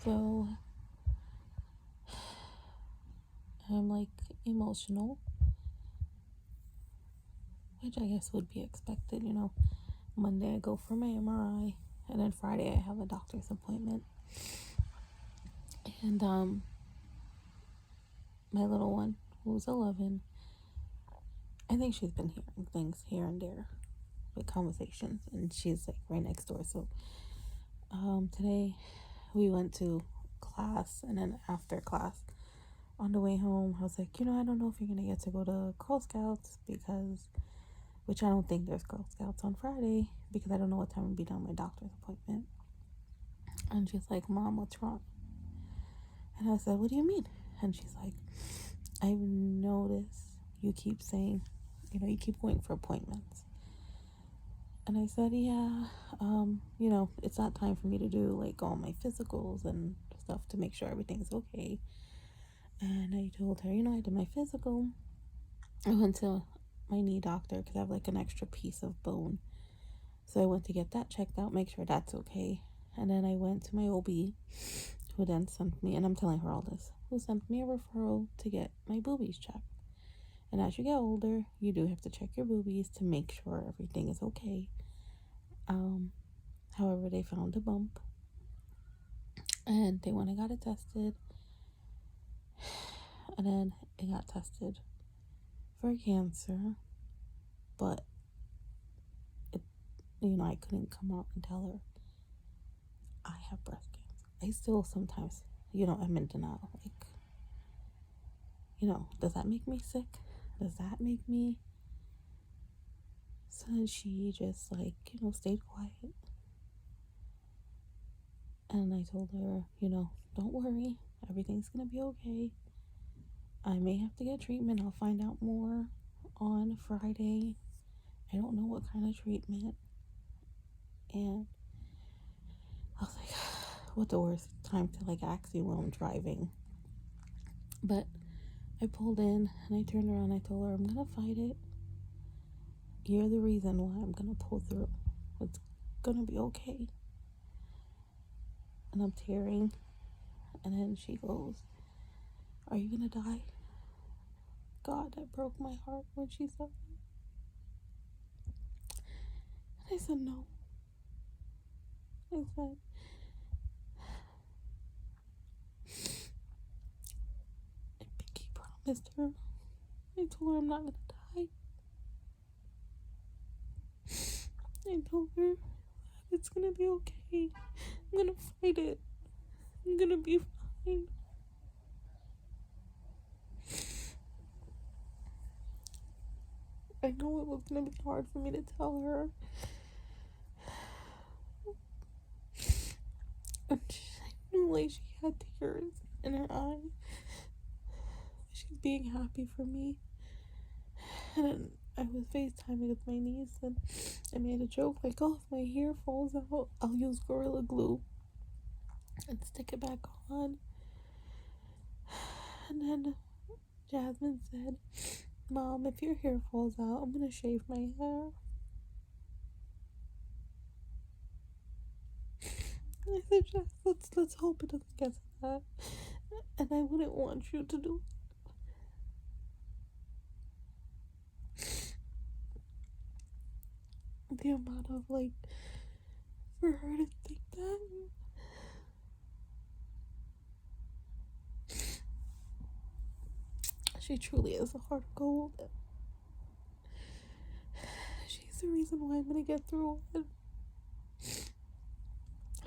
So I'm like emotional, which I guess would be expected. Monday I go for my MRI, and then Friday I have a doctor's appointment. And my little one, who's 11, I think she's been hearing things here and there with conversations, and she's like right next door. So today we went to class, and then after class, on the way home, I was like, I don't know if you're gonna get to go to Girl Scouts which I don't think there's Girl Scouts on Friday, because I don't know what time I'll be done my doctor's appointment. And she's like, Mom, what's wrong? And I said, what do you mean? And she's like, I've noticed you keep saying, you keep going for appointments. And I said, yeah, it's not time for me to do like all my physicals and stuff to make sure everything's okay. And I told her, I did my physical. I went to my knee doctor because I have like an extra piece of bone. So I went to get that checked out, make sure that's okay. And then I went to my OB, who then sent me, and I'm telling her all this, who sent me a referral to get my boobies checked. And as you get older, you do have to check your boobies to make sure everything is okay. However, they found a bump, and they went and got it tested. And then it got tested for cancer, but I couldn't come out and tell her I have breast cancer. I still sometimes, I'm in denial. Like, does that make me sick? Does that make me? So then she just stayed quiet. And I told her, don't worry, everything's gonna be okay. I may have to get treatment. I'll find out more on Friday. I don't know what kind of treatment. And I was like, what the worst time to ask you while I'm driving? But I pulled in and I turned around. I told her, I'm gonna fight it. You're the reason why I'm gonna pull through. It's gonna be okay. And I'm tearing. And then she goes, are you gonna die? God, that broke my heart when she said that. And I said, no. I said, I pinky promised her. I told her I'm not gonna die. I told her it's gonna be okay. I'm gonna fight it. I'm gonna be fine. I know it was gonna be hard for me to tell her. And I knew she had tears in her eyes. She's being happy for me. And I was FaceTiming with my niece, and I made a joke like, oh, if my hair falls out, I'll use Gorilla Glue and stick it back on. And then Jasmine said, Mom, if your hair falls out, I'm gonna shave my hair. And I said, Jess, let's hope it doesn't get to that. And I wouldn't want you to do the amount of for her to think that. She truly is a heart of gold. She's the reason why I'm gonna get through it.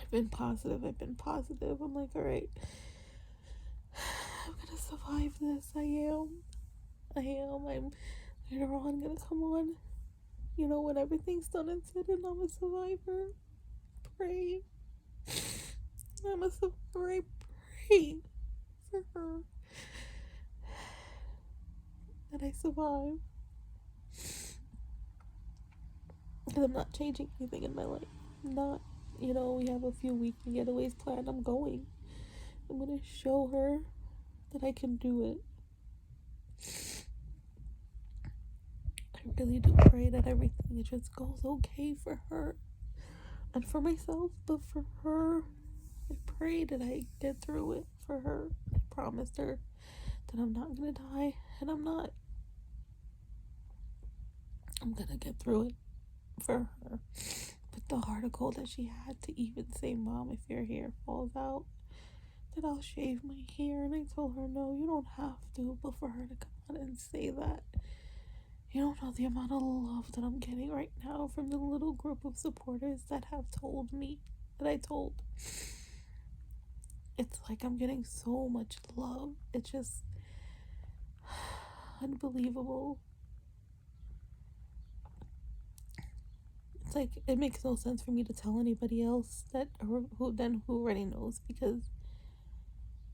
I've been positive. I'm like, alright, I'm gonna survive this. I am. I'm later on gonna come on, when everything's done and said, and I'm a survivor. Pray. I'm a survivor. I pray for her that I survive. Because I'm not changing anything in my life. I'm not, we have a few weekend getaways planned. I'm going. I'm gonna show her that I can do it. I really do pray that everything just goes okay for her and for myself, but for her, I pray that I get through it for her. I promised her that I'm not gonna die, and I'm not. I'm gonna get through it for her. But the article that she had to even say, Mom, if your hair falls out, that I'll shave my hair. And I told her, no, you don't have to. But for her to come out and say that, you don't know the amount of love that I'm getting right now from the little group of supporters that have told me, that I told. It's like I'm getting so much love. It's just unbelievable. It's like it makes no sense for me to tell anybody else that, or who already knows, because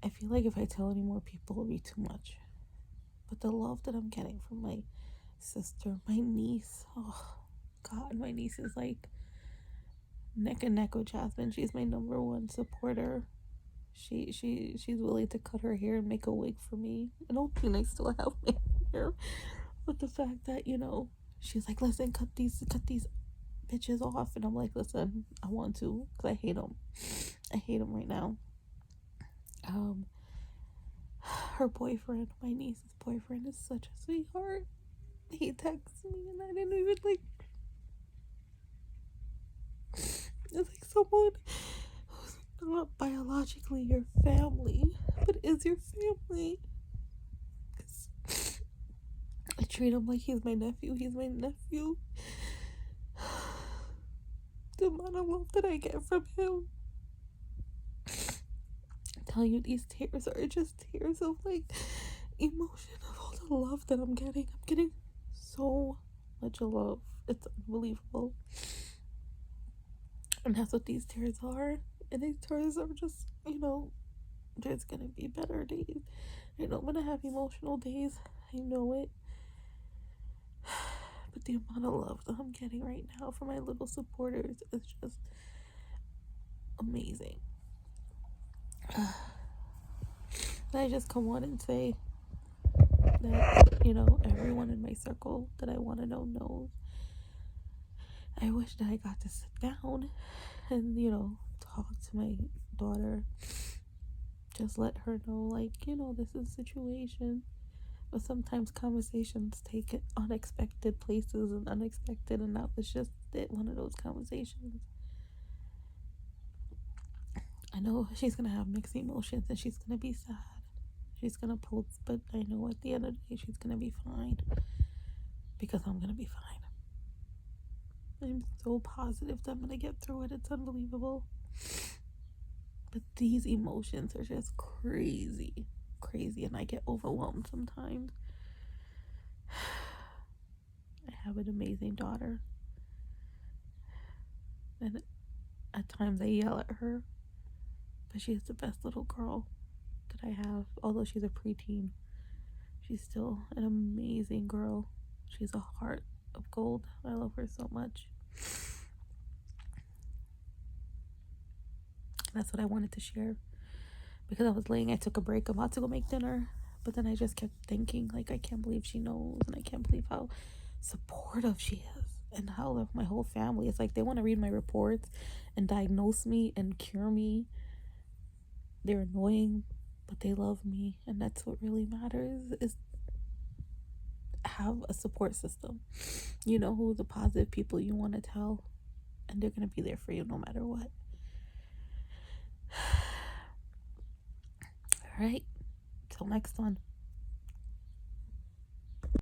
I feel like if I tell any more people, it'll be too much. But the love that I'm getting from my sister, my niece, oh God, my niece is like neck and neck with Jasmine. She's my number one supporter. She's willing to cut her hair and make a wig for me. I don't think I still have my hair, but the fact that, you know, she's like, listen, cut these bitches off, and I'm like, listen, I want to, because I hate them. I hate them right now. Her boyfriend, my niece's boyfriend, is such a sweetheart. He texts me, and I didn't even like. It's like someone who's not biologically your family, but is your family. 'Cause I treat him like he's my nephew. He's my nephew. The amount of love that I get from him. I'm telling you, these tears are just tears of like emotion of all the love that I'm getting. I'm getting so much love. It's unbelievable. And that's what these tears are. And these tears are just, you know, there's gonna be better days. I know I'm gonna have emotional days. I know it. But the amount of love that I'm getting right now from my little supporters is just amazing. And I just come on and say that, you know, everyone in my circle that I want to know knows. I wish that I got to sit down and, you know, talk to my daughter. Just let her know, like, you know, this is a situation. But sometimes conversations take it unexpected places and unexpected, and that was just it, one of those conversations. I know she's gonna have mixed emotions and she's gonna be sad. She's gonna post, but I know at the end of the day she's gonna be fine, because I'm gonna be fine. I'm so positive that I'm gonna get through it. It's unbelievable. But these emotions are just crazy, and I get overwhelmed sometimes. I have an amazing daughter, and at times I yell at her, but she's the best little girl that I have. Although she's a preteen, she's still an amazing girl. She's a heart of gold. I love her so much. That's what I wanted to share, because I took a break, I'm about to go make dinner, but then I just kept thinking, like, I can't believe she knows, and I can't believe how supportive she is, and how my whole family, it's like they want to read my reports and diagnose me and cure me. They're annoying, but they love me, and that's what really matters, is have a support system. You know who the positive people you want to tell, and they're going to be there for you no matter what. All right, till next one.